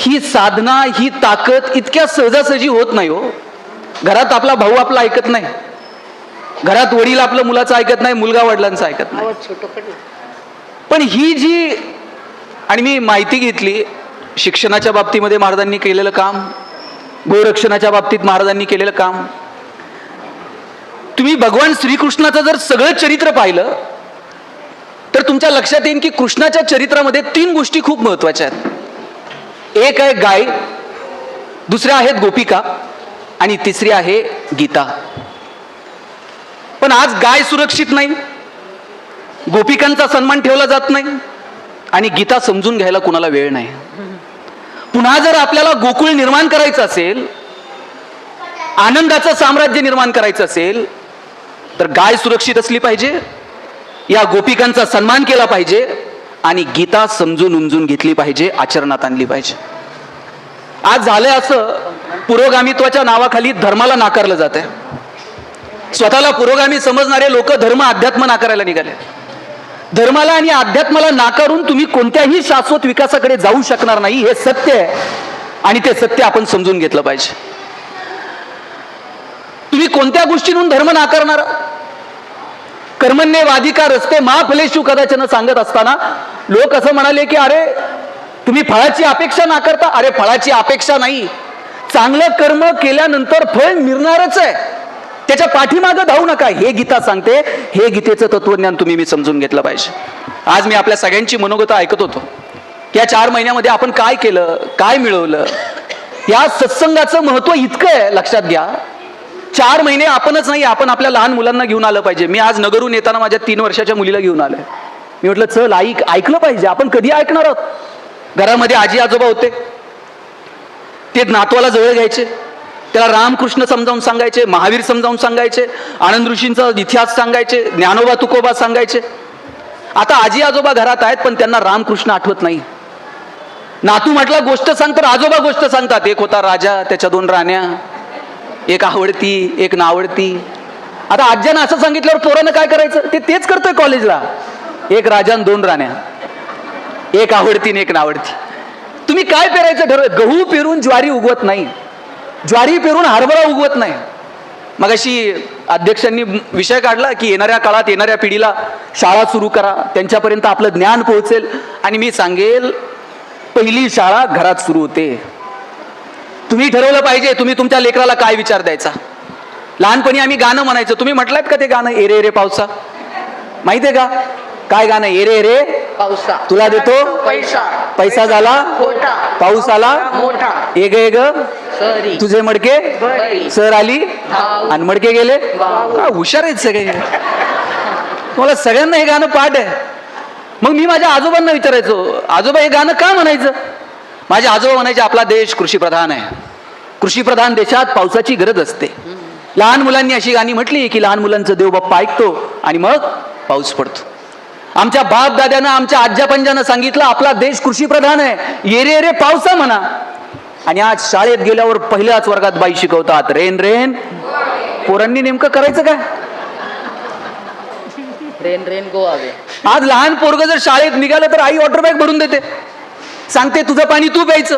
ही साधना, ही ताकद इतक्या सहजासहजी होत नाही हो. घरात आपला भाऊ आपला ऐकत नाही, घरात वडील आपलं मुलाचं ऐकत नाही, मुलगा वडिलांचं ऐकत नाही. पण ही जी, आणि मी माहिती घेतली शिक्षणाच्या बाबतीमध्ये महाराजांनी केलेलं काम, गोरक्षणाच्या बाबतीत महाराजांनी केलेलं काम. तुम्ही भगवान श्रीकृष्णाचं जर सगळं चरित्र पाहिलं तर तुमच्या लक्षात येईल की कृष्णाच्या चरित्रामध्ये 3 गोष्टी खूप महत्वाच्या आहेत. एक आहे गाय, दुसऱ्या आहेत गोपिका, आणि तिसरी आहे गीता. पण आज गाय सुरक्षित नाही, गोपिकांचा सन्मान ठेवला जात नाही, आणि गीता समजून घ्यायला कुणाला वेळ नाही. पुन्हा जर आपल्याला गोकुळ निर्माण करायचं असेल, आनंदाचं साम्राज्य निर्माण करायचं असेल, तर गाय सुरक्षित असली पाहिजे, या गोपिकांचा सन्मान केला पाहिजे, आणि गीता समजून उमजून घेतली पाहिजे, आचरणात आणली पाहिजे. आज झालंय असं, पुरोगामित्वाच्या नावाखाली धर्माला नाकारलं जात आहे. स्वतःला पुरोगामी समजणारे लोक धर्म अध्यात्म नाकारायला निघाले. धर्माला आणि अध्यात्माला नाकारून तुम्ही कोणत्याही शाश्वत विकासाकडे जाऊ शकणार नाही, हे सत्य आहे, आणि ते सत्य आपण समजून घेतलं पाहिजे. तुम्ही कोणत्या गोष्टींहून धर्म नाकारणार? कर्मण्येवाधिका रस्ते मा फलेषु कदाचन सांगत असताना लोक असं म्हणाले की अरे तुम्ही फळाची अपेक्षा नाकारता. अरे फळाची अपेक्षा नाही, चांगलं कर्म केल्यानंतर फळ मिळणारच आहे, त्याच्या पाठीमागं धावू नका, हे गीता सांगते. हे गीतेचं तत्वज्ञान मी समजून घेतलं पाहिजे. आज मी आपल्या सगळ्यांची मनोगत ऐकत होतो. या 4 महिन्यामध्ये आपण काय केलं, काय मिळवलं. या सत्संगाचं महत्व इतकं आहे, लक्षात घ्या. 4 महिने आपणच नाही, आपण आपल्या लहान मुलांना घेऊन आलं पाहिजे. मी आज नगरून येताना माझ्या 3 वर्षाच्या मुलीला घेऊन आलोय. मी म्हटलं चल ऐकलं पाहिजे. आपण कधी ऐकणार आहोत? घरामध्ये आजी आजोबा होते, ते नातवाला जवळ घ्यायचे, त्याला रामकृष्ण समजावून सांगायचे, महावीर समजावून सांगायचे, आनंद ऋषींचा इतिहास सांगायचे, ज्ञानोबा तुकोबा सांगायचे. आता आजी आजोबा घरात आहेत, पण त्यांना रामकृष्ण आठवत नाही. नातू म्हटलं गोष्ट सांग, तर आजोबा गोष्ट सांगतात. एक होता राजा, त्याच्या 2 राण्या, एक आवडती एक नावडती. आता आज्यानं असं सांगितल्यावर पोरानं काय करायचं? ते तेच करतोय कॉलेजला. एक राजा 2 राण्या, एक आवडती एक नावडती. तुम्ही काय पेरायचं ठरवलं? गहू पेरून ज्वारी उगवत नाही, ज्वारी पेरून हरभरा उगवत नाही. मग अशी अध्यक्षांनी विषय काढला की येणाऱ्या काळात येणाऱ्या पिढीला शाळा सुरू करा, त्यांच्यापर्यंत आपलं ज्ञान पोहोचेल. आणि मी सांगेल, पहिली शाळा घरात सुरू होते. तुम्ही ठरवलं पाहिजे तुम्ही तुमच्या लेकराला काय विचार द्यायचा. लहानपणी आम्ही गाणं म्हणायचं. तुम्ही म्हटलात का ते गाणं, एरे एरे पावसा? माहितीये का काय गाणं? एरे एरे पावसा तुला देतो पैसा, पैसा झाला खोटा, पाऊस आला मोठा, एग एग सरी, तुझे मडके बरी, सर आली भाऊ, आणि मडके गेले. भाऊ. काय हुशार आहेत सगळे. मला सगळ्यांना हे गाणं पाठ आहे. मग मी माझ्या आजोबांना विचारायचो, आजोबा हे गाणं का म्हणायचं? माझे आजोबा म्हणायचे, आपला देश कृषीप्रधान आहे, कृषीप्रधान देशात पावसाची गरज असते. लहान मुलांनी अशी गाणी म्हटली की लहान मुलांचं देव बाप्पा ऐकतो आणि मग पाऊस पडतो. आमच्या बाप दाद्यानं, आमच्या आज्या पंजानं सांगितलं आपला देश कृषीप्रधान आहे, येरे येरे पावसा म्हणा. आणि आज शाळेत गेल्यावर पहिल्याच वर्गात बाई शिकवतात रेन रेन. पोरांनी नेमकं करायचं काय? Rain rain go away. आज लहान पोरग जर शाळेत निघालं तर आई वॉटर बॅग भरून देते, सांगते तुझं पाणी तू प्यायचं,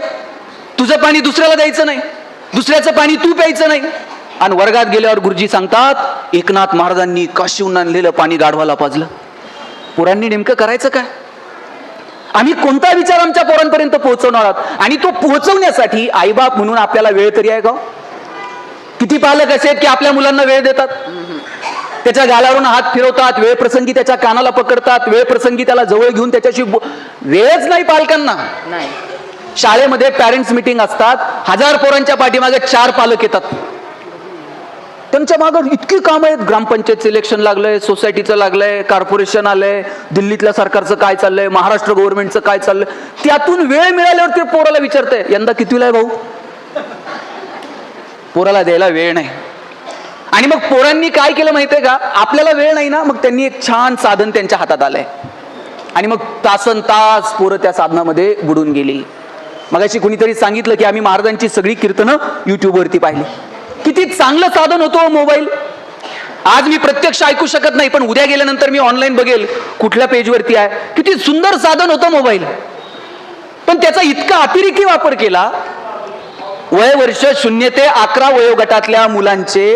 तुझं पाणी दुसऱ्याला द्यायचं नाही, दुसऱ्याचं पाणी तू प्यायचं नाही. आणि वर्गात गेल्यावर गुरुजी सांगतात एकनाथ महाराजांनी काशीहून आणलेलं पाणी गाढवाला पाजलं. पोरांनी नेमकं करायचं काय? आम्ही कोणता विचार आमच्या पोरांपर्यंत पोहोचवणार आहोत? आणि तो पोहोचवण्यासाठी आईबाप म्हणून आपल्याला वेळ तरी आहे का? किती पालक असे आहेत की आपल्या मुलांना वेळ देतात, त्याच्या गालावरून हात फिरवतात, वेळ प्रसंगी त्याच्या कानाला पकडतात, वेळ प्रसंगी त्याला जवळ घेऊन त्याच्याशी वेळच नाही पालकांना. नाही. शाळेमध्ये पॅरेंट्स मीटिंग असतात, 1000 पोरांच्या पाठीमागे 4 पालक येतात. त्यांच्या मागे इतकी कामं आहेत. ग्रामपंचायत इलेक्शन लागलंय, सोसायटीचं लागलंय, कॉर्पोरेशन आलंय, दिल्लीतल्या सरकारचं काय चाललंय, महाराष्ट्र गव्हर्नमेंटचं काय चाललंय. त्यातून वेळ मिळाल्यावर ते पोराला विचारतंय यंदा कितवीला आहे भाऊ? पोराला द्यायला वेळ नाही. आणि मग पोरांनी काय केलं माहितीये का? आपल्याला वेळ नाही ना, मग त्यांनी एक छान साधन त्यांच्या हातात आलंय आणि मग तासन तास पोरं त्या साधनामध्ये बुडून गेली. मगाशी कुणीतरी सांगितलं की आम्ही महाराजांची सगळी कीर्तनं युट्यूबवरती पाहिली. किती चांगलं साधन होतं मोबाईल. आज मी प्रत्यक्ष ऐकू शकत नाही, पण उद्या गेल्यानंतर मी ऑनलाईन बघेल कुठल्या पेजवरती आहे. किती सुंदर साधन होतं मोबाईल. पण त्याचा इतका अतिरेकी वापर केला, वय वर्ष 0 ते 11 वयोगटातल्या मुलांचे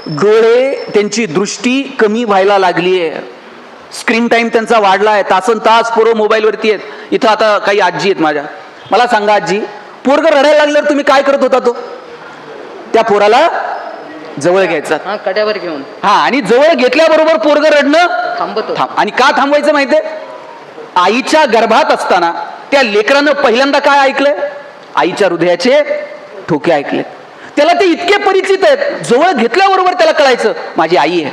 डोळे, त्यांची दृष्टी कमी व्हायला लागली आहे. स्क्रीन टाइम त्यांचा वाढलाय, तासन तास पोरं मोबाईलवरती आहेत. इथं आता काही आजी आहेत माझ्या, मला सांगा आजी, पोरगं रडायला लागल्यावर तुम्ही काय करत होता? तो त्या पोराला जवळ घ्यायचा, हा, कड्यावर घेऊन. हा, आणि जवळ घेतल्याबरोबर पोरगं रडणं थांबतो. आणि का थांबवायचं माहितीये? आईच्या गर्भात असताना त्या लेकरानं पहिल्यांदा काय ऐकलंय? आईच्या हृदयाचे ठोके ऐकले. त्याला ते इतके परिचित आहेत, जवळ घेतल्याबरोबर त्याला कळायचं माझी आई आहे,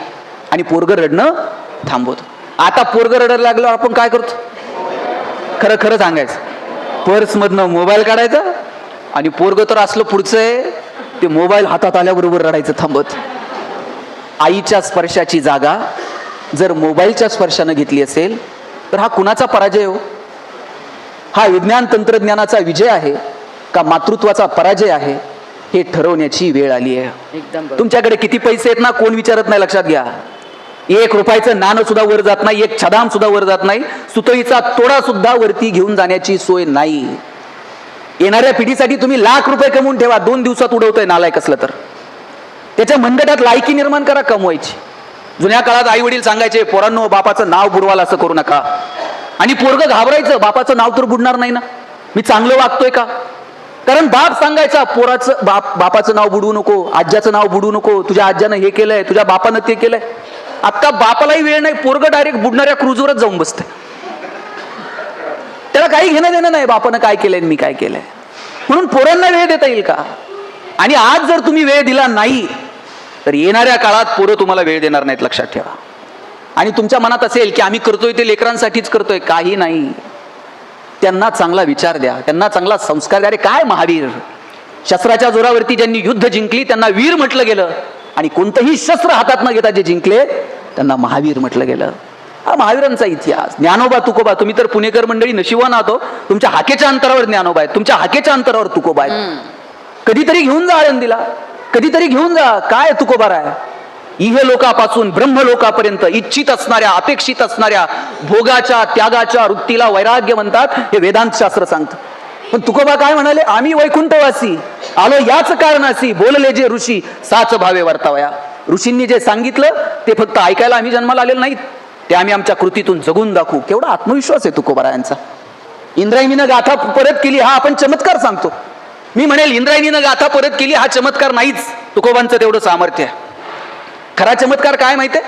आणि पोरगं रडणं थांबवतो. आता पोरगं रडायला लागल्यावर आपण काय करतो? खरं खरं सांगायचं, पर्स मधनं मोबाईल काढायचा, आणि पोरगं तर असलं पुढचं आहे, ते मोबाईल हातात आल्याबरोबर रडायचं थांबत. आईच्या स्पर्शाची जागा जर मोबाईलच्या स्पर्शानं घेतली असेल तर हा कुणाचा पराजय हो? हा विज्ञान तंत्रज्ञानाचा विजय आहे का मातृत्वाचा पराजय आहे? हे ठरवण्याची वेळ आली आहे. एकदम बरोबर. तुमच्याकडे किती पैसे आहेत ना, कोण विचारत नाही, लक्षात घ्या. 1 रुपयाचं नाणं सुद्धा वर जात नाही, 1 छदाम सुद्धा वर जात नाही, सुतळीचा तोडा सुद्धा वरती घेऊन जाण्याची सोय नाही. येणाऱ्या पिढीसाठी तुम्ही लाख रुपये कमवून ठेवा, 2 दिवसात उडवतोय नालायक असलं तर. त्याच्या मनगटात लायकी निर्माण करा कमवायची. जुन्या काळात आई वडील सांगायचे, पोरांनो बापाचं नाव बुडवाल असं करू नका. आणि पोरगं घाबरायचं, बापाचं नाव तर बुडणार नाही ना, मी चांगलं वागतोय का? कारण बाप सांगायचा, पोराचं बापाचं नाव बुडवू नको, आज्याचं नाव बुडवू नको, तुझ्या आज्यानं हे केलंय, तुझ्या बापानं ते केलंय. आता बापालाही वेळ नाही, पोरगं डायरेक्ट बुडणाऱ्या क्रूजवरच जाऊन बसते. त्याला काही घेणं देणं नाही बापानं काय केलंय मी काय केलंय. म्हणून पोरांना वेळ देता येईल का? आणि आज जर तुम्ही वेळ दिला नाही तर येणाऱ्या काळात पोरं तुम्हाला वेळ देणार नाहीत, लक्षात ठेवा. आणि तुमच्या मनात असेल की आम्ही करतोय ते लेकरांसाठीच करतोय, काही नाही. त्यांना चांगला विचार द्या, त्यांना चांगला संस्कार द्या. अरे काय महावीर, शस्त्राच्या जोरावरती ज्यांनी युद्ध जिंकली त्यांना वीर म्हटलं गेलं, आणि कोणतंही शस्त्र हातात न घेता जे जिंकले त्यांना महावीर म्हटलं गेलं. हा महावीरांचा इतिहास. ज्ञानोबा तुकोबा, तुम्ही तर पुणेकर मंडळी नशिबान आहात, तुमच्या हाकेच्या अंतरावर ज्ञानोबा आहेत, तुमच्या हाकेच्या अंतरावर तुकोबा आहेत. कधीतरी घेऊन जा आळंदीला, कधीतरी घेऊन जा. काय तुकोबा आहे? इह लोकापासून ब्रह्मलोकापर्यंत इच्छित असणाऱ्या, अपेक्षित असणाऱ्या भोगाच्या, त्यागाच्या वृत्तीला वैराग्य म्हणतात, हे वेदांत शास्त्र सांगतं. पण तुकोबा काय म्हणाले? आम्ही वैकुंठवासी आलो याच कारणासी, बोलले जे ऋषी साच भावे वर्तावया. ऋषींनी जे सांगितलं ते फक्त ऐकायला आम्ही जन्माला आलेलो नाहीत, ते आम्ही आमच्या कृतीतून जगून दाखवू. केवढा आत्मविश्वास आहे तुकोबारायांचा. इंद्रायणीनं गाथा परत केली, हा आपण चमत्कार सांगतो. मी म्हणेल इंद्रायणीनं गाथा परत केली हा चमत्कार नाहीच, तुकोबांचं तेवढं सामर्थ्य आहे. खरा चमत्कार काय माहितीये?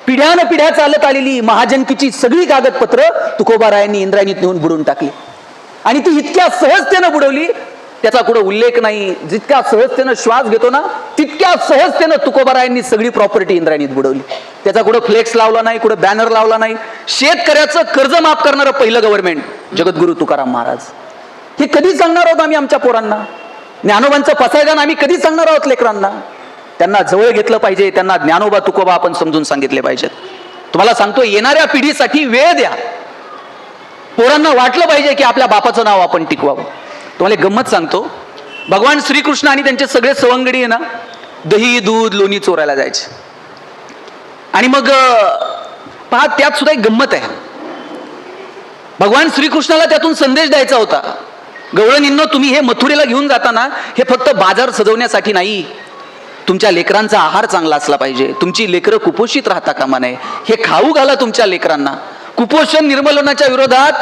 पिढ्यान पिढ्या चालत आलेली महाजनकीची सगळी कागदपत्र तुकोबारायांनी इंद्रायणीत नेऊन बुडवून टाकली. आणि ती इतक्या सहजतेनं बुडवली, त्याचा कुठं उल्लेख नाही. जितक्या सहजतेनं श्वास घेतो ना, तितक्या सहजतेनं तुकोबारायांनी सगळी प्रॉपर्टी इंद्रायणीत बुडवली. त्याचा कुठं फ्लेक्स लावला नाही, कुठं बॅनर लावला नाही. शेतकऱ्याचं कर्ज माफ करणारं पहिलं गव्हर्नमेंट जगद्गुरु तुकाराम महाराज. हे कधी सांगणार आहोत आम्ही आमच्या पोरांना? ज्ञानोबांचं पसायदान आम्ही कधी सांगणार आहोत लेकरांना? त्यांना जवळ घेतलं पाहिजे, त्यांना ज्ञानोबा तुकोबा आपण समजून सांगितले पाहिजेत. तुम्हाला सांगतो, येणाऱ्या पिढीसाठी वेळ द्या. पोरांना वाटलं पाहिजे की आपल्या बापाचं नाव आपण टिकवावं. तुम्हाला एक गंमत सांगतो, भगवान श्रीकृष्ण आणि त्यांचे सगळे सवंगडी आहे ना, दही दूध लोणी चोरायला जायचे. आणि मग पहा, त्यात सुद्धा एक गंमत आहे. भगवान श्रीकृष्णाला त्यातून संदेश द्यायचा होता, गवळणींनो तुम्ही हे मथुरेला घेऊन जाताना हे फक्त बाजार सजवण्यासाठी नाही, तुमच्या लेकरांचा आहार चांगला असला पाहिजे, तुमची लेकरं कुपोषित राहता कामा नये, हे खाऊ घाला तुमच्या लेकरांना. कुपोषण निर्मूलनाच्या विरोधात,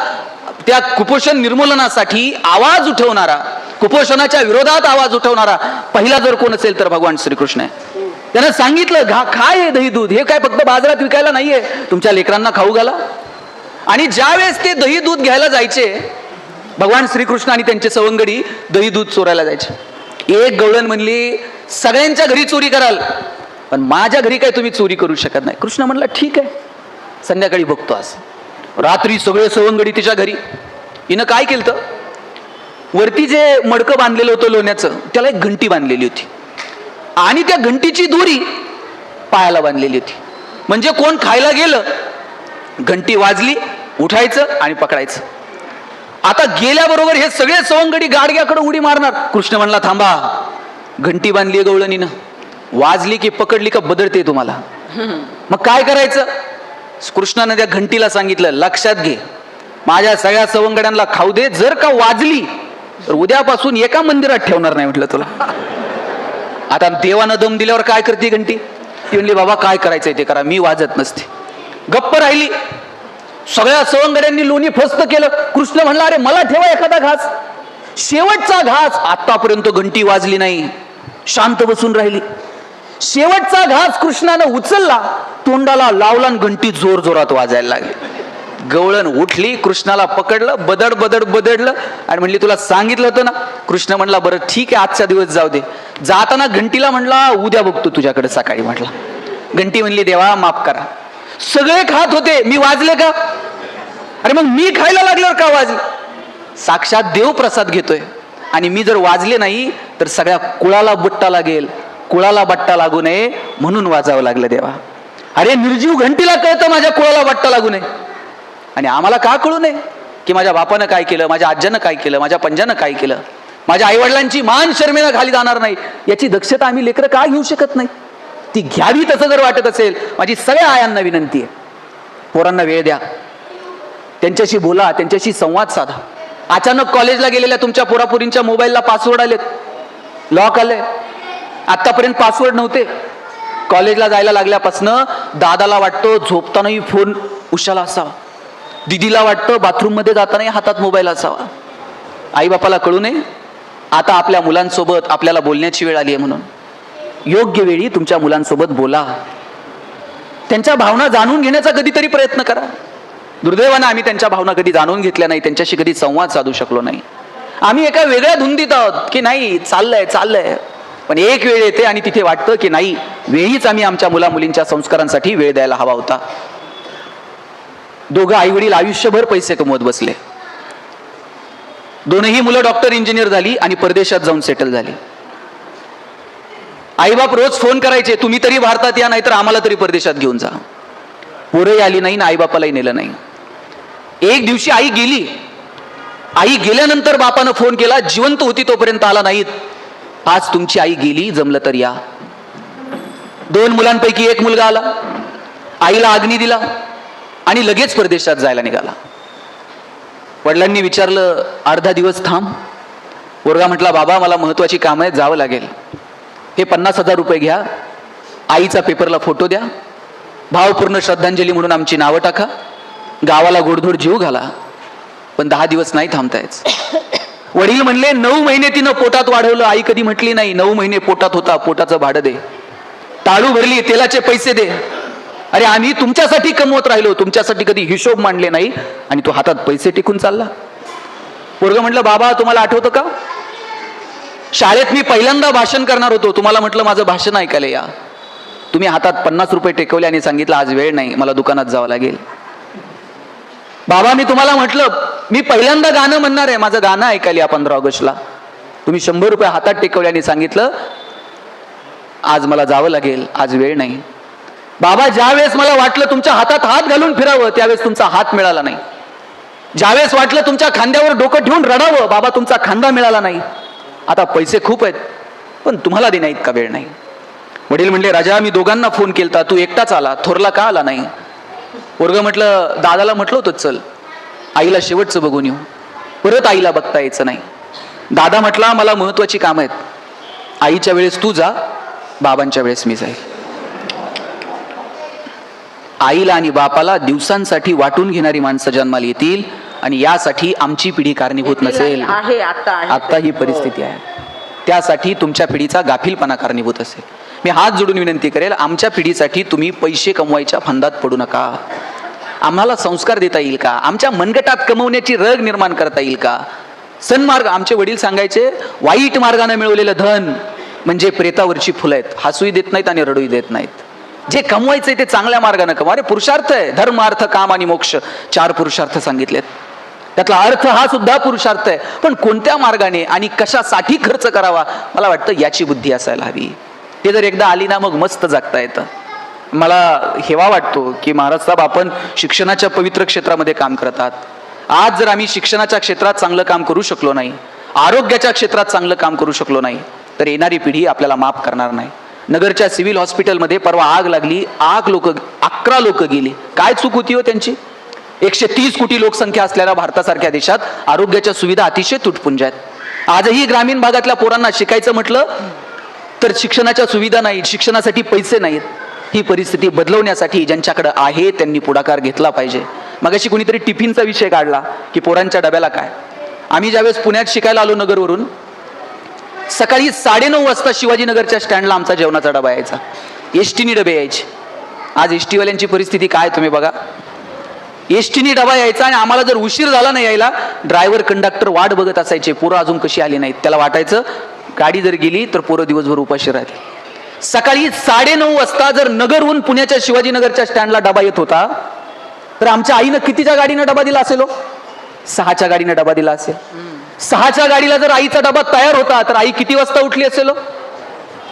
त्या कुपोषण निर्मूलनासाठी आवाज उठवणारा, कुपोषणाच्या विरोधात आवाज उठवणारा पहिला जर कोण असेल तर भगवान श्रीकृष्ण आहे. त्यानं सांगितलं, काय हे दही दूध, हे काय फक्त बाजारात विकायला नाहीये, तुमच्या लेकरांना खाऊ घाला. आणि ज्या वेळेस ते दही दूध घ्यायला जायचे, भगवान श्रीकृष्ण आणि त्यांचे सवंगडी दही दूध चोरायला जायचे. एक गवळण म्हणली, सगळ्यांच्या घरी चोरी कराल पण माझ्या घरी काय तुम्ही चोरी करू शकत नाही. कृष्ण म्हणला ठीक आहे, संध्याकाळी बघतो. आज रात्री सगळे सवंगडी तिच्या घरी. हिनं काय केलं, वरती जे मडकं बांधलेलं होतं लोण्याचं, त्याला एक घंटी बांधलेली होती, आणि त्या घंटीची दोरी पायाला बांधलेली होती. म्हणजे कोण खायला गेलं, घंटी वाजली, उठायचं आणि पकडायचं. आता गेल्याबरोबर हे सगळे सवंगडी गाडग्याकडे उडी मारणार. कृष्ण म्हणला थांबा, घंटी बांधली गवळणीनं, वाजली की पकडली का बदलते तुम्हाला. मग काय करायचं? कृष्णाने त्या घंटीला सांगितलं, लक्षात घे, माझ्या सगळ्या सवंगड्यांना खाऊ दे, जर का वाजली तर उद्यापासून एका मंदिरात ठेवणार नाही म्हटलं तुला. आता देवानं दम दिल्यावर काय करते घंटी? ती म्हणली बाबा काय करायचंय ते करा, मी वाजत नसते. गप्प राहिली. सगळ्या सवंगड्यांनी लोणी फस्त केलं. कृष्ण म्हणला अरे मला ठेवा एखादा घास. शेवटचा घास, आतापर्यंत घंटी वाजली नाही, शांत बसून राहिली. शेवटचा घास कृष्णानं उचलला, तोंडाला लावला आणि घंटी जोर जोरात वाजायला लागली. गवळण उठली, कृष्णाला पकडलं, बदड बदड बदडलं आणि म्हणली तुला सांगितलं होतं ना. कृष्ण म्हणला बरं ठीक आहे आजचा दिवस जाऊ दे. जाताना घंटीला म्हणला उद्या बघतो तुझ्याकडे सकाळी. म्हटला. घंटी म्हणली देवा माफ करा, सगळे खात होते मी वाजले का? अरे मग मी खायला लागल्यावर का वाजले? साक्षात देव प्रसाद घेतोय आणि मी जर वाजले नाही तर सगळ्या कुळाला बट्टा लागेल, कुळाला बट्टा लागू नये म्हणून वाजावं लागलं देवा. अरे निर्जीव घंटीला कळतं माझ्या कुळाला बट्टा लागू नये, आणि आम्हाला का कळू नये की माझ्या बापानं काय केलं, माझ्या आज्यानं काय केलं, माझ्या पंजानं काय केलं, माझ्या आईवडिलांची मान शर्मेनं खाली जाणार नाही याची दक्षता आम्ही लेकरं का घेऊ शकत नाही? ती घ्यावी तसं जर वाटत असेल, माझी सगळ्या आयांना विनंती आहे, पोरांना वेळ द्या, त्यांच्याशी बोला, त्यांच्याशी संवाद साधा. अचानक कॉलेजला गेलेल्या तुमच्या पोरापोरींच्या मोबाईलला पासवर्ड आलेत, लॉक आले. आतापर्यंत पासवर्ड नव्हते. कॉलेजला जायला लागल्यापासनं दादाला वाटतं झोपतानाही फोन उशाला असावा, दिदीला वाटतं बाथरूम मध्ये जातानाही हातात मोबाईल असावा. आई बापाला कळू नये आता आपल्या मुलांसोबत आपल्याला बोलण्याची वेळ आली आहे म्हणून. योग्य वेळी तुमच्या मुलांसोबत बोला, त्यांच्या भावना जाणून घेण्याचा कधीतरी प्रयत्न करा. दुर्दैवानं आम्ही त्यांच्या भावना कधी जाणून घेतल्या नाही, त्यांच्याशी कधी संवाद साधू शकलो नाही. आम्ही एका वेगळ्या धुंदीत आहोत की नाही चाललंय, पण एक वेळ येते आणि तिथे वाटतं की नाही, वेळीच आम्ही आमच्या मुला मुलींच्या संस्कारांसाठी वेळ द्यायला हवा होता. दोघं आई वडील आयुष्यभर पैसे कमवत बसले. दोनही मुलं डॉक्टर इंजिनियर झाली आणि परदेशात जाऊन सेटल झाली. आईबाप रोज फोन करायचे, तुम्ही तरी भारतात या, नाहीतर आम्हाला तरी परदेशात घेऊन जा. पोरही आली नाही ना आईबापालाही नेलं नाही. एक दिवशी आई गेली. आई गेल्यानंतर बापानं फोन केला, जिवंत होती तोपर्यंत आला नाहीत, आज तुमची आई गेली, जमलं तर या. 2 मुलांपैकी एक मुलगा आला, आईला अग्नी दिला आणि लगेच परदेशात जायला निघाला. वडिलांनी विचारलं अर्धा दिवस थांब. पोरगा म्हटला बाबा मला महत्वाची काम आहेत, जावं लागेल. हे 50,000 रुपये घ्या, आईचा पेपरला फोटो द्या, भावपूर्ण श्रद्धांजली म्हणून आमची नावं टाका, गावाला गोडधोड जीव घाला, पण 10 दिवस नाही थांबतायच. वडील म्हणले 9 महिने तिनं पोटात वाढवलं. आई कधी म्हटली नाही 9 महिने पोटात होता, पोटाचं भाडं दे, टाळू भरली, तेलाचे पैसे दे. अरे आम्ही तुमच्यासाठी कमवत राहिलो, तुमच्यासाठी कधी हिशोब मांडले नाही आणि तो हातात पैसे टिकून चालला. पोरगं म्हटलं बाबा तुम्हाला आठवतं का, शाळेत मी पहिल्यांदा भाषण करणार होतो, तुम्हाला म्हटलं माझं भाषण ऐकायला या, तुम्ही हातात 50 रुपये टेकवले आणि सांगितलं आज वेळ नाही, मला दुकानात जावं लागेल. बाबा मी तुम्हाला म्हटलं मी पहिल्यांदा गाणं म्हणणार आहे, माझं गाणं ऐकायला या 15 ऑगस्टला, तुम्ही 100 रुपये हातात टेकवले आणि सांगितलं आज मला जावं लागेल, आज वेळ नाही. बाबा ज्यावेळेस मला वाटलं तुमच्या हातात हात घालून फिरावं त्यावेळेस तुमचा हात मिळाला नाही. ज्यावेळेस वाटलं तुमच्या खांद्यावर डोकं ठेवून रडावं, बाबा तुमचा खांदा मिळाला नाही. आता पैसे खूप आहेत पण तुम्हाला देण्या इतका वेळ नाही. वडील म्हणले राजा मी दोघांना फोन केलता, तू एकटाच आला, थोरला का आला नाही? पोरगं म्हटलं दादाला म्हटलं होतं चल आईला शेवटचं बघून येऊ, परत आईला बघता यायचं नाही. दादा म्हटला मला महत्वाची काम आहेत, आईच्या वेळेस तू जा, बाबांच्या वेळेस मी जाईल. आईला आणि बापाला दिवसांसाठी वाटून घेणारी माणसं जन्माला येतील आणि यासाठी आमची पिढी कारणीभूत नसेल. आता ही परिस्थिती आहे, त्यासाठी तुमच्या पिढीचा गाफीलपणा कारणीभूत असेल. मी हात जोडून विनंती करेल आमच्या पिढीसाठी तुम्ही पैसे कमवायच्या फंदात पडू नका. आम्हाला संस्कार देता येईल का, आमच्या मनगटात कमवण्याची रग निर्माण करता येईल का? सन्मार्ग, आमचे वडील सांगायचे वाईट मार्गाने मिळवलेलं धन म्हणजे प्रेतावरची फुलं आहेत, हसूही देत नाहीत आणि रडूही देत नाहीत. जे कमवायचंय ते चांगल्या मार्गाने कमवा. अरे पुरुषार्थ आहे, धर्म अर्थ काम आणि मोक्ष, 4 पुरुषार्थ सांगितलेत, त्यातला अर्थ हा सुद्धा पुरुषार्थ आहे. पण कोणत्या मार्गाने आणि कशासाठी खर्च करावा मला वाटतं याची बुद्धी असायला हवी. ते जर एकदा आली ना मग मस्त जगता येतं. मला हेवा वाटतो की महाराज साहेब आपण शिक्षणाच्या पवित्र क्षेत्रामध्ये काम करतात. आज जर आम्ही शिक्षणाच्या क्षेत्रात चांगलं काम करू शकलो नाही, आरोग्याच्या क्षेत्रात चांगलं काम करू शकलो नाही तर येणारी पिढी आपल्याला माफ करणार नाही. नगरच्या सिव्हिल हॉस्पिटलमध्ये परवा आग लागली, 11 लोक गेली. काय चूक होती हो त्यांची? 130 कोटी लोकसंख्या असलेल्या भारतासारख्या देशात आरोग्याच्या सुविधा अतिशय तुटपुंज आहेत. आजही ग्रामीण भागातल्या पोरांना शिकायचं म्हटलं तर शिक्षणाच्या सुविधा नाहीत, शिक्षणासाठी पैसे नाहीत. ही परिस्थिती बदलवण्यासाठी ज्यांच्याकडे आहे त्यांनी पुढाकार घेतला पाहिजे. मगाशी कुणीतरी टिफिनचा विषय काढला की पोरांच्या डब्याला काय. आम्ही ज्यावेळेस पुण्यात शिकायला आलो नगरवरून, सकाळी 9:30 वाजता शिवाजीनगरच्या स्टँडला आमचा जेवणाचा डबा यायचा. एसटीनी डबे यायचे. आज एसटीवाल्यांची परिस्थिती काय तुम्ही बघा. एसटीनी डबा यायचा आणि आम्हाला जर उशीर झाला नाही यायला, ड्रायव्हर कंडक्टर वाट बघत असायचे, पोरं अजून कशी आली नाहीत. त्याला वाटायचं गाडी जर गेली तर पोरं दिवसभर उपाशी राहतील. सकाळी 9:30 वाजता जर नगरहून पुण्याच्या शिवाजीनगरच्या स्टँडला डबा येत होता तर आमच्या आईनं कितीच्या गाडीनं डबा दिला असेल? 6च्या गाडीनं डबा दिला असेल. 6च्या गाडीला जर आईचा डबा तयार होता तर आई किती वाजता उठली असेल?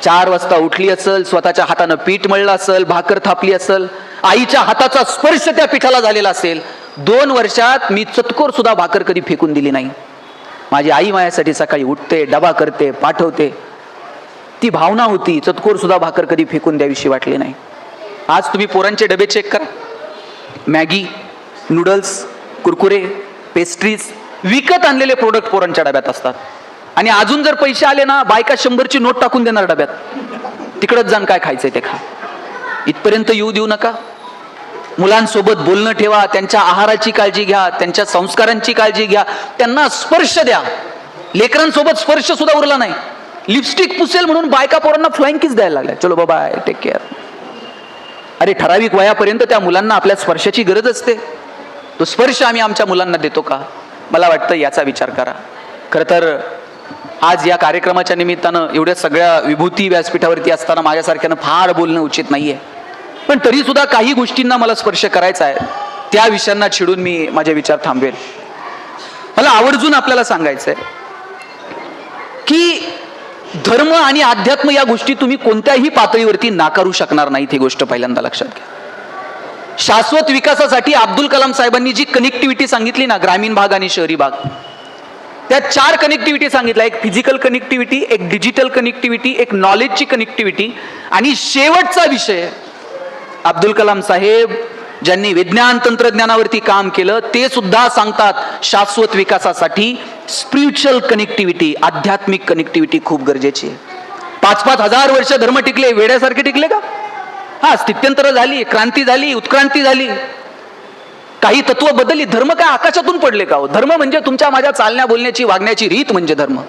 4 वाजता उठली असेल, स्वतःच्या हातानं पीठ मळलं असेल, भाकर थापली असेल, आईच्या हाताचा स्पर्श त्या पिठाला झालेला असेल. 2 वर्षात मी चतकोर सुद्धा भाकर कधी फेकून दिली नाही. माझी आई माझ्यासाठी सकाळी उठते, डबा करते, पाठवते. ती भावना होती. चतकोर सुद्धा भाकर कधी फेकून द्यावीशी वाटली नाही. आज तुम्ही पोरांचे डबे चेक करा. मॅगी, नूडल्स, कुरकुरे, पेस्ट्रीज, विकत आणलेले प्रोडक्ट पोरांच्या डब्यात असतात. आणि अजून जर पैसे आले ना, बायका 100ची नोट टाकून देणार डब्यात. तिकडच जाण काय खायचंय ते खा. इथपर्यंत येऊ देऊ नका. मुलांसोबत बोलणं ठेवा, त्यांच्या आहाराची काळजी घ्या, त्यांच्या संस्कारांची काळजी घ्या, त्यांना स्पर्श द्या. लेकरांसोबत स्पर्श सुद्धा उरला नाही. लिपस्टिक पुसेल म्हणून बायका पोरांना फ्लाइंग किस द्यायला लागल्या. चलो बाबा, टेक केअर. अरे ठराविक वयापर्यंत त्या मुलांना आपल्या स्पर्शाची गरज असते. तो स्पर्श आम्ही आमच्या मुलांना देतो का? मला वाटतं याचा विचार करा. खरं तर आज या कार्यक्रमाच्या निमित्तानं एवढ्या सगळ्या विभूती व्यासपीठावरती असताना माझ्यासारख्यानं फार बोलणं उचित नाहीये, पण तरी सुद्धा काही गोष्टींना मला स्पर्श करायचा आहे. त्या विषयांना छिडून मी माझे विचार थांबवेल. मला आवर्जून आपल्याला सांगायचंय की धर्म आणि अध्यात्म या गोष्टी तुम्ही कोणत्याही पातळीवरती नाकारू शकणार नाहीत. ही गोष्ट पहिल्यांदा लक्षात घ्या. शाश्वत विकासासाठी अब्दुल कलाम साहेबांनी जी कनेक्टिव्हिटी सांगितली ना, ग्रामीण भाग आणि शहरी भाग, त्या 4 कनेक्टिव्हिटी सांगितल्या. एक फिजिकल कनेक्टिव्हिटी, एक डिजिटल कनेक्टिव्हिटी, एक नॉलेजची कनेक्टिव्हिटी, आणि शेवटचा विषय अब्दुल कलाम साहेब ज्यांनी विज्ञान तंत्रज्ञानावरती काम केलं ते सुद्धा सांगतात, शाश्वत विकासासाठी स्पिरिच्युअल कनेक्टिव्हिटी, आध्यात्मिक कनेक्टिव्हिटी खूप गरजेची आहे. 5-5 हजार वर्ष धर्म टिकले, वेड्यासारखे टिकले का? हा, स्थित्यंतर झाली, क्रांती झाली, उत्क्रांती झाली, काही तत्व बदलली. धर्म काय आकाशातून पडले का हो? धर्म म्हणजे तुमच्या माझ्या चालण्या बोलण्याची वागण्याची रीत म्हणजे धर्म.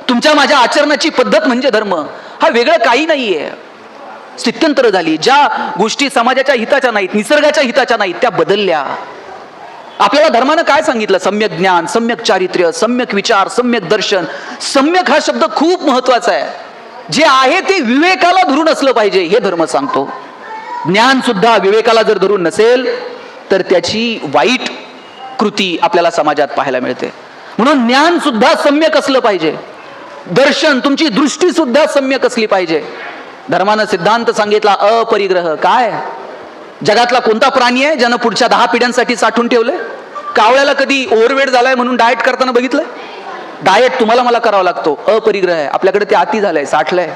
तुमच्या माझ्या आचरणाची पद्धत म्हणजे धर्म. हा वेगळं काही नाहीये. स्थित्यंतर झाली. ज्या गोष्टी समाजाच्या हिताच्या नाहीत, निसर्गाच्या हिताच्या नाहीत, त्या बदलल्या. आपल्याला धर्मानं काय सांगितलं? सम्यक ज्ञान, सम्यक चारित्र्य, सम्यक विचार, सम्यक दर्शन. सम्यक हा शब्द खूप महत्वाचा आहे. जे आहे ते विवेकाला धरून असलं पाहिजे हे धर्म सांगतो. ज्ञान सुद्धा विवेकाला जर धरून नसेल तर त्याची वाईट कृती आपल्याला समाजात पाहायला मिळते. म्हणून ज्ञान सुद्धा सम्यक असलं पाहिजे. दर्शन, तुमची दृष्टी सुद्धा सम्यक असली पाहिजे. धर्मानं सिद्धांत सांगितला अपरिग्रह. काय? जगातला कोणता प्राणी आहे ज्यानं पुढच्या 10 पिढ्यांसाठी साठवून ठेवलंय? कावळ्याला कधी ओव्हरवेट झालाय म्हणून डाएट करताना बघितलंय? डाएट तुम्हाला मला करावा लागतो. अपरिग्रह आहे. आपल्याकडे ते अति झालंय, साठलंय.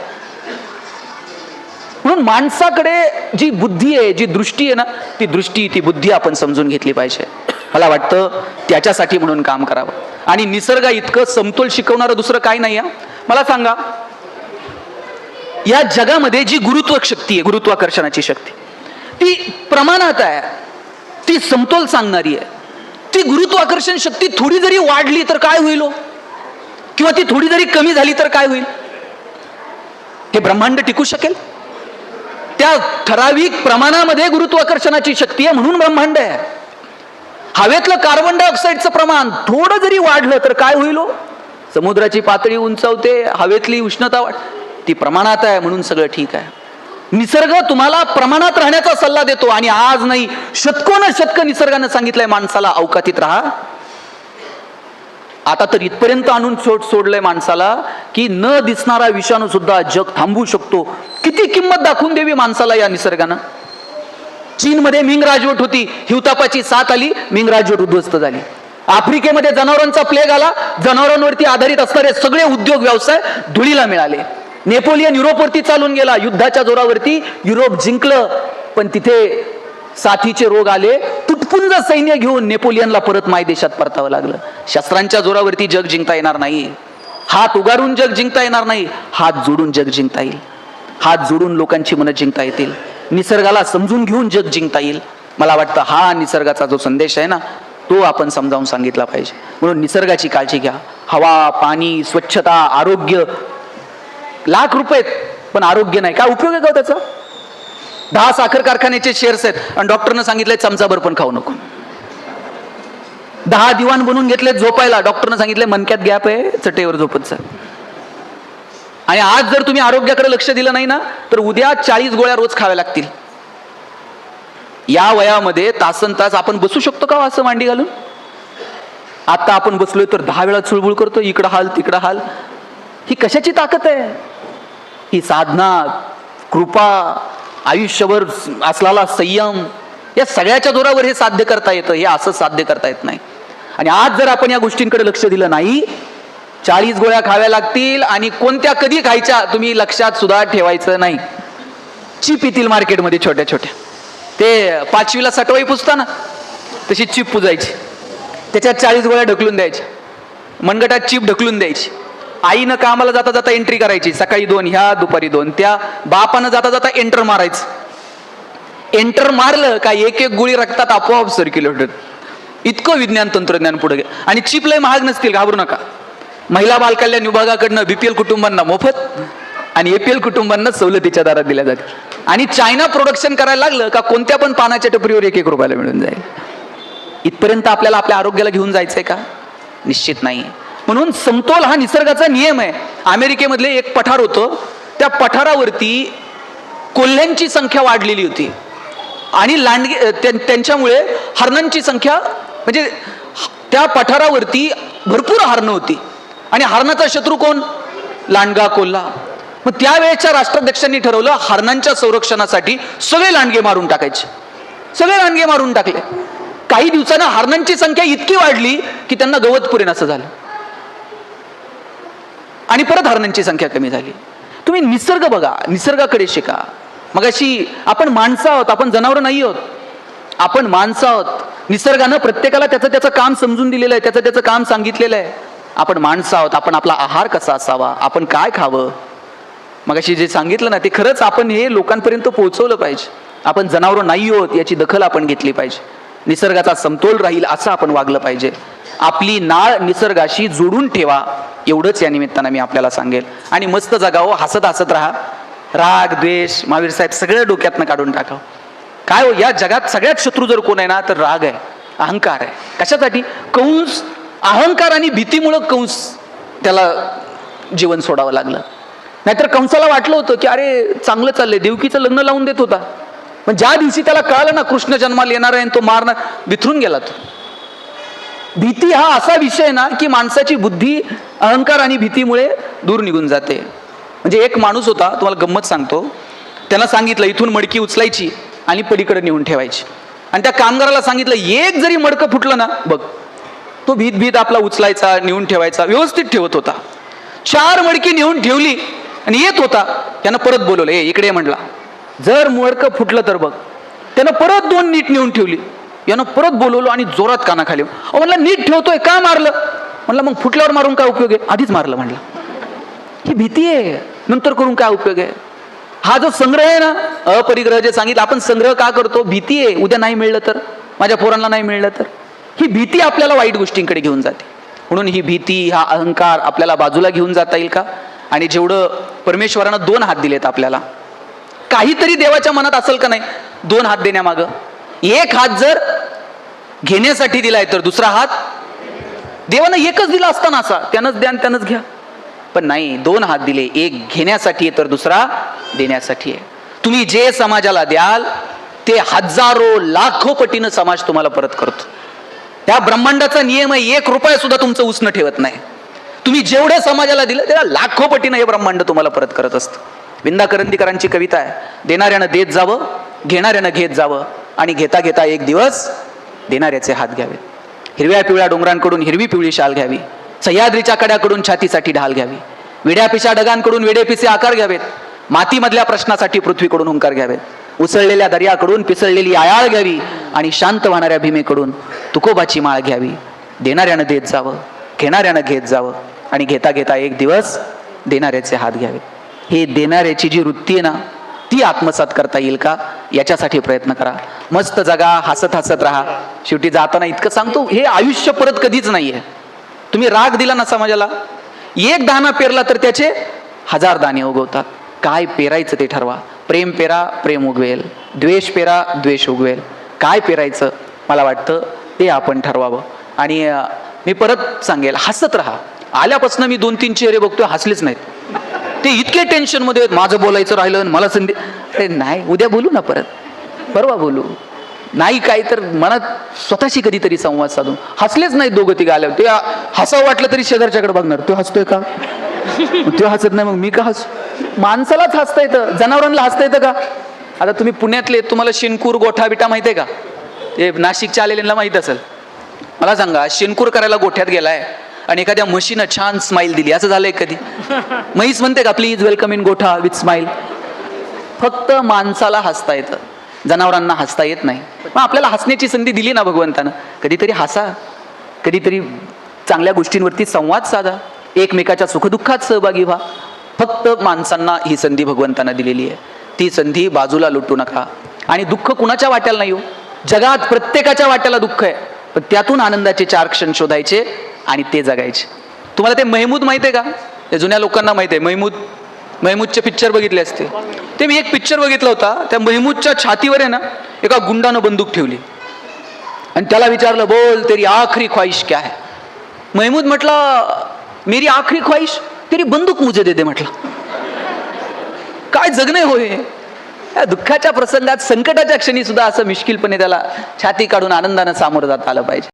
म्हणून माणसाकडे जी बुद्धी आहे, जी दृष्टी आहे ना, ती दृष्टी, ती बुद्धी आपण समजून घेतली पाहिजे. मला वाटतं त्याच्यासाठी म्हणून काम करावं. आणि निसर्गा इतकं समतोल शिकवणारं दुसरं काही नाही. मला सांगा, या जगामध्ये जी गुरुत्व शक्ती आहे, गुरुत्वाकर्षणाची शक्ती, ती प्रमाणात आहे, ती समतोल सांगणारी आहे. ती गुरुत्वाकर्षण शक्ती थोडी जरी वाढली तर काय होईल, किंवा ती थोडी जरी कमी झाली तर काय होईल? हे ब्रह्मांड टिकू शकेल? त्या ठराविक प्रमाणामध्ये गुरुत्वाकर्षणाची शक्ती आहे म्हणून ब्रह्मांड आहे. हवेतलं कार्बन डायऑक्साईडचं प्रमाण थोडं जरी वाढलं तर काय होईल? समुद्राची पातळी उंचावते, हवेतली उष्णता ती प्रमाणात आहे म्हणून सगळं ठीक आहे. निसर्ग तुम्हाला प्रमाणात राहण्याचा सल्ला देतो. आणि आज नाही, शतकोनशतक निसर्गानं सांगितलंय माणसाला अवकातीत राहा. आता तर इथपर्यंत आणून सोडलंय माणसाला की न दिसणारा विषाणू सुद्धा जग थांबवू शकतो. किती किंमत दाखवून द्यावी माणसाला या निसर्गानं. चीनमध्ये मिंग राजवट होती, हिवतापाची साथ आली, मिंग राजवट उद्ध्वस्त झाली. आफ्रिकेमध्ये जनावरांचा प्लेग आला, जनावरांवरती आधारित असणारे सगळे उद्योग व्यवसाय धुळीला मिळाले. नेपोलियन युरोपवरती चालून गेला, युद्धाच्या जोरावरती युरोप जिंकलं, पण तिथे साथीचे रोग आले, तुटपुंज सैन्य घेऊन नेपोलियनला परत मायदेशात परतावं लागलं. शस्त्रांच्या जोरावरती जग जिंकता येणार नाही, हात उगारून जग जिंकता येणार नाही, हात जोडून जग जिंकता येईल. हात जोडून लोकांची मनं जिंकता येतील, निसर्गाला समजून घेऊन जग जिंकता येईल. मला वाटतं हा निसर्गाचा जो संदेश आहे ना, तो आपण समजावून सांगितला पाहिजे. म्हणून निसर्गाची काळजी घ्या. हवा, पाणी, स्वच्छता, आरोग्य, लाख रुपये पण आरोग्य नाही, काय उपयोग आहे का त्याचा? 10 साखर कारखान्याचे शेअर्स आहेत आणि डॉक्टरनं सांगितलंय चमचाभर पण खाऊ नको. 10 दिवाण बनवून घेतले झोपायला, डॉक्टरनं सांगितलंय मनक्यात गॅप आहे, चटेवर झोपत जा. आणि आज जर तुम्ही आरोग्याकडे लक्ष दिलं नाही ना, तर उद्या 40 गोळ्या रोज खाव्या लागतील. या वयामध्ये तासनतास आपण बसू शकतो का असं मांडी घालून? आता आपण बसलोय तर 10 वेळा चुळबुळ करतो, इकडं हाल तिकडं हाल. ही कशाची ताकद आहे? ही साधना, कृपा, आयुष्यभर असलेला संयम, या सगळ्याच्या जोरावर हे साध्य करता येतं. हे असं साध्य करता येत नाही. आणि आज जर आपण या गोष्टींकडे लक्ष दिलं नाही, 40 गोळ्या खाव्या लागतील आणि कोणत्या कधी खायच्या तुम्ही लक्षात सुद्धा ठेवायचं नाही. चिप येतील मार्केटमध्ये छोट्या छोट्या, ते 5वीला सटवाई पुजता ना, तशी चिप पुजायची, त्याच्यात 40 गोळ्या ढकलून द्यायच्या, मनगटात चिप ढकलून द्यायची. आईनं कामाला जाता जाता एंट्री करायची, सकाळी 2 ह्या, दुपारी 2 त्या. बापानं जाता जाता एंटर मारायचं. एंटर मारलं का एक एक गोळी रक्तात आपोआप सर्क्युलेट होत. इतकं विज्ञान तंत्रज्ञान पुढे गेलं. आणि चिप लय महाग नसतील, घाबरू नका. महिला बालकल्याण विभागाकडनं BPL कुटुंबांना मोफत आणि APL कुटुंबांना सवलतीच्या दरात दिल्या जाते. आणि चायना प्रोडक्शन करायला लागलं का कोणत्या पण पानाच्या टपरीवर 1-1 रुपयाला मिळून जाईल. इथपर्यंत आपल्याला आपल्या आरोग्याला घेऊन जायचंय का? निश्चित नाही. म्हणून समतोल हा निसर्गाचा नियम आहे. अमेरिकेमधले एक पठार होतं, त्या पठारावरती कोल्ह्यांची संख्या वाढलेली होती आणि लांडगे त्यांच्यामुळे हरणांची संख्या, म्हणजे त्या पठारावरती भरपूर हरणं होती आणि हरणाचा शत्रू कोण? लांडगा कोल्हा. मग त्यावेळेच्या राष्ट्राध्यक्षांनी ठरवलं हरणांच्या संरक्षणासाठी सगळे लांडगे मारून टाकायचे. सगळे लांडगे मारून टाकले. काही दिवसांना हरणांची संख्या इतकी वाढली की त्यांना गवत पुरेन असं झालं आणि परत हरणांची संख्या कमी झाली. तुम्ही निसर्ग बघा, निसर्गाकडे शिका. मगाशी आपण माणसं आहोत, आपण जनावरं नाही आहोत, आपण माणसं आहोत. निसर्गानं प्रत्येकाला त्याचं काम समजून दिलेलं आहे, त्याचं काम सांगितलेलं आहे. आपण माणसं आहोत, आपण आपला आहार कसा असावा, आपण काय खावं, मगाशी जे सांगितलं ना ते खरंच आपण हे लोकांपर्यंत पोहोचवलं पाहिजे. आपण जनावरं नाही आहोत याची दखल आपण घेतली पाहिजे. निसर्गाचा समतोल राहील असं आपण वागलं पाहिजे. आपली नाळ निसर्गाशी जोडून ठेवा, एवढंच या निमित्तानं मी आपल्याला सांगेल. आणि मस्त जगावं, हसत हसत राहा. राग, द्वेष, महावीर साहेब सगळं डोक्यातनं काढून टाकावं. काय हो, या जगात सगळ्यात शत्रू जर कोण आहे ना तर राग आहे, अहंकार आहे. कशासाठी? कंस अहंकार आणि भीतीमुळं कंस त्याला जीवन सोडावं लागलं. नाहीतर कंसाला वाटलं होतं की अरे चांगलं चाललंय, देवकीचं लग्न लावून देत होता. पण ज्या दिवशी त्याला कळालं ना कृष्ण जन्माला येणार आहे आणि तो मारणार, बिथरून गेला तो. भीती हा असा विषय आहे ना की माणसाची बुद्धी अहंकार आणि भीतीमुळे दूर निघून जाते. म्हणजे एक माणूस होता, तुम्हाला गंमत सांगतो. त्याला सांगितलं इथून मडकी उचलायची आणि पलीकडे नेऊन ठेवायची. आणि त्या कामगाराला सांगितलं एक जरी मडकं फुटलं ना बघ, तो भीत भीत आपला उचलायचा, नेऊन ठेवायचा, व्यवस्थित ठेवत होता. 4 मडकी नेऊन ठेवली आणि येत होता. त्यानं परत बोलवलं, इकडे म्हटला, जर मडकं फुटलं तर बघ. त्यानं परत 2 नीट नेऊन ठेवली. यानं परत बोलवलं आणि जोरात कानाखाली, म्हणलं नीट ठेवतोय का मारलं? म्हणलं मग फुटल्यावर मारून काय उपयोग आहे, आधीच मारलं. म्हणलं ही भीती आहे, नंतर करून काय उपयोग आहे. हा जो संग्रह आहे ना, अपरिग्रह जे सांगितलं आपण, संग्रह का करतो? भीती आहे, उद्या नाही मिळलं तर, माझ्या पोरांना नाही मिळलं तर. ही भीती आपल्याला वाईट गोष्टींकडे घेऊन जाते. म्हणून ही भीती, हा अहंकार आपल्याला बाजूला घेऊन जाता येईल का? आणि जेवढं परमेश्वरानं 2 हात दिलेत आपल्याला, काहीतरी देवाच्या मनात असेल का नाही 2 हात देण्यामागं? एक हात जर घेण्यासाठी दिलाय तर दुसरा हात देवानं एकच दिला असताना असा, त्यानंच द्या आणि त्यानंच घ्या. पण नाही, 2 हात दिले, एक घेण्यासाठी आहे तर दुसरा देण्यासाठी आहे. तुम्ही जे समाजाला द्याल ते हजारो लाखो पटीनं समाज तुम्हाला परत करतो. त्या ब्रह्मांडाचा नियम आहे, 1 रुपया सुद्धा तुमचं उसणं ठेवत नाही. तुम्ही जेवढे समाजाला दिलं त्याला लाखो पटीनं हे ब्रह्मांड तुम्हाला परत करत असतं. विंदा करंदीकरांची कविता आहे, देणाऱ्यानं देत जावं, घेणाऱ्यानं घेत जावं आणि घेता घेता एक दिवस देणाऱ्याचे हात घ्यावे. हिरव्या पिवळ्या डोंगरांकडून हिरवी पिवळी शाल घ्यावी, सह्याद्रीच्या कड्याकडून छातीसाठी ढाल घ्यावी, विड्या पिशा ढगांकडून वेडे पिसे आकार घ्यावेत, मातीमधल्या प्रश्नासाठी पृथ्वीकडून हुंकार घ्यावेत, उसळलेल्या दर्याकडून पिसळलेली आयाळ घ्यावी आणि शांत वाहणाऱ्या भीमेकडून तुकोबाची माळ घ्यावी. देणाऱ्यानं देत जावं, घेणाऱ्यानं घेत जावं आणि घेता घेता एक दिवस देणाऱ्याचे हात घ्यावे. हे देणाऱ्याची जी वृत्ती आहे ना, ती आत्मसात करता येईल का, याच्यासाठी प्रयत्न करा. मस्त जगा, हसत हसत राहा. शेवटी जाताना इतकं सांगतो, हे आयुष्य परत कधीच नाहीये. तुम्ही राग दिला ना समाजाला, एक दाणा पेरला तर त्याचे 1000 दाणे उगवतात. काय पेरायचं ते ठरवा. प्रेम पेरा, प्रेम उगवेल. द्वेष पेरा, द्वेष उगवेल. काय पेरायचं मला वाटतं ते आपण ठरवावं. आणि मी परत सांगेल, हसत राहा. आल्यापासून मी 2-3 चेहरे बघतोय हसलेच नाहीत. ते इतके टेन्शन मध्ये आहेत, माझं बोलायचं राहिलं मला संधी. अरे नाही, उद्या बोलू ना, परत परवा बोलू. नाही काय तर मनात स्वतःशी कधीतरी संवाद साधून. हसलेच नाहीत दोघं तिघं आल्यावर. ते हसावं वाटलं तरी शेजारच्याकडे बघणार, तो हसतोय का, तो हसत नाही, मग मी का हसू. माणसालाच हसता येतं, जनावरांना हसता येतं का. आता तुम्ही पुण्यातले, तुम्हाला शेणकूर गोठा बिटा माहिती आहे का. ते नाशिकच्या आलेल्यांना माहित असेल. मला सांगा, शेणकूर करायला गोठ्यात गेलाय आणि एखाद्या म्हशीनं छान स्माईल दिली, असं झालंय कधी. म्हैस म्हणते का प्लीज वेलकम इन गोठा विथ स्माईल. फक्त माणसाला हसता येतं, जनावरांना हसता येत नाही. मग आपल्याला हसण्याची संधी दिली ना भगवंतानं, कधीतरी हसा, कधीतरी चांगल्या गोष्टींवरती संवाद साधा, एकमेकाच्या सुखदुःखात सहभागी व्हा. फक्त माणसांना ही संधी भगवंतानं दिलेली आहे. ती संधी बाजूला लुटू नका. आणि दुःख कुणाच्या वाट्याला नाही हो, जगात प्रत्येकाच्या वाट्याला दुःख आहे, पण त्यातून आनंदाचे 4 क्षण शोधायचे आणि ते जगायचे. तुम्हाला ते महमूद माहिती आहे का. ते जुन्या लोकांना माहिती आहे. महमूदचे पिक्चर बघितले असते. ते मी एक पिक्चर बघितला होता. त्या महमूदच्या छातीवर आहे ना, एका गुंडानं बंदूक ठेवली आणि त्याला विचारलं, बोल तेरी आखरी ख्वाहिश क्या है. महमूद म्हटला, मेरी आखरी ख्वाहिश तेरी बंदूक मुझे दे दे म्हटलं. काय जगणे होय. या दुःखाच्या प्रसंगात, संकटाच्या क्षणी सुद्धा असं मिश्किलपणे त्याला छाती काढून आनंदानं सामोरं जाता आलं पाहिजे.